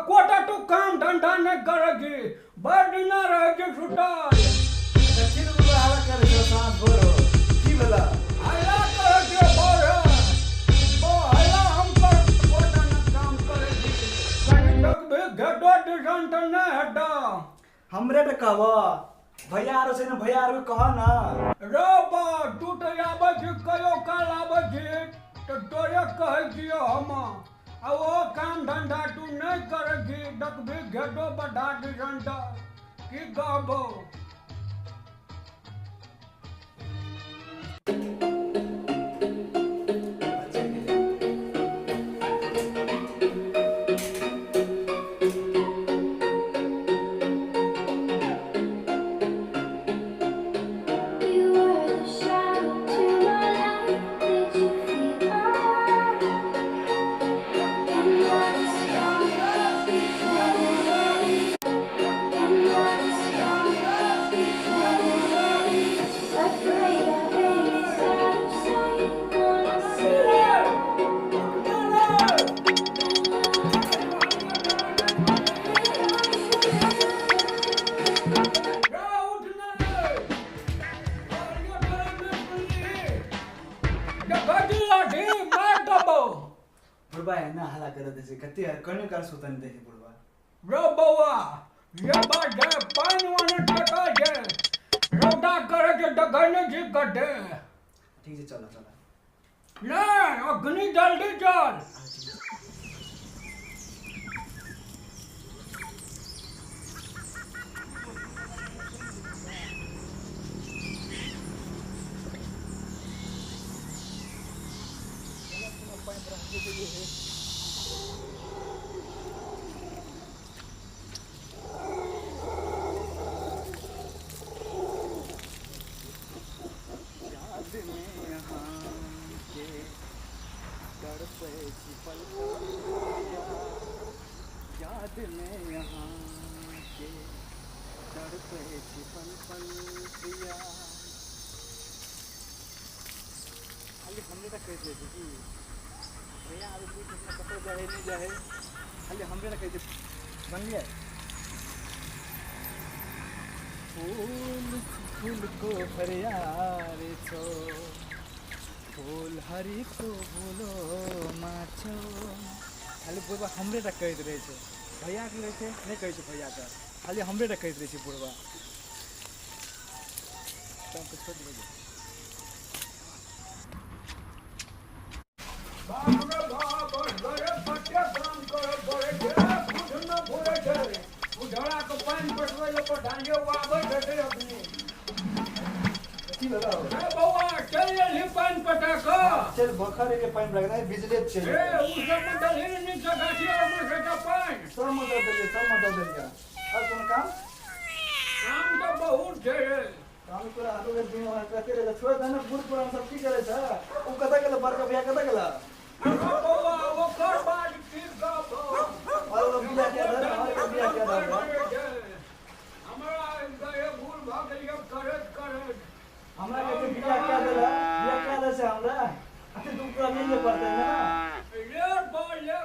कोटा तो काम धंधा नहीं करेगी बड़ दिन रहेगी छुट्टल दक्षिण में हाला करे छो सांझ भोर हो की भेला हल्ला करेगी बोर ओ हल्ला हम पर कोटा न काम करेगी कहीं तक भी घेटो डिशन तो नहीं हटा हमरे त कहबो भैया आरो से न भैया आरो कह ना रो बा तू तो आबे छी कयो काल आबे छी तो तोरे कह दियो हम आ वो काम धंधा तू नहीं करेगी तक भी घेटो बढ़ा डिशन तो की कहबो बुढ़बा है ना हाला करत से कते कने कर सुतन दे बुढ़बा रो बउआ ये बात है पानी वाला टका है रोटा करे के डगने जी गड्ढे ठीक है चलो चलो नहीं अग्नि जल्दी चल याद में यहाँ के तड़पे पल पल प्रिया खाली हमने तक कह दिया कि भैया अभी भी कितना कपड़े जाए नहीं जाए खाली हमने तक कह दिया बन गया फूल फूल को हरियारे छो फूल हरी को बोलो माछो खाली बुढ़बा हमरे तक कहते रहे छे भैया के रहे नहीं कहे छे भैया का खाली हमरे तक कहते रहे छे बुढ़बा तब तो छोड़ दे बाप रे बाप बड़े फटे काम करे बड़े घेरा खुद न भरे घरे उधरा को पानी पटवे लो को डांडियो आवे घटे अपनी की लगाओ ए बउआ चल ले पानी पटाको चल बखरे के पानी लगना है बिजली चल ए उस सब दलही नहीं जगाती और में से पानी सब मदद दे और कौन काम तो बहुत है काम पूरा आलू के दिन वहां करते रहे छोड़ देना बुढ़ पुरान सब की करे था वो कथा केला बड़का भैया कथा केला बउआ वो कर बात की का और लोग बिया के दर हमारे बिया के दर हमारा गए भूल भाग लिया करत करत हमरा के बिया क्या दे से हमरा अति दुख पूरा मिलने पड़ता है ना ले बोल ले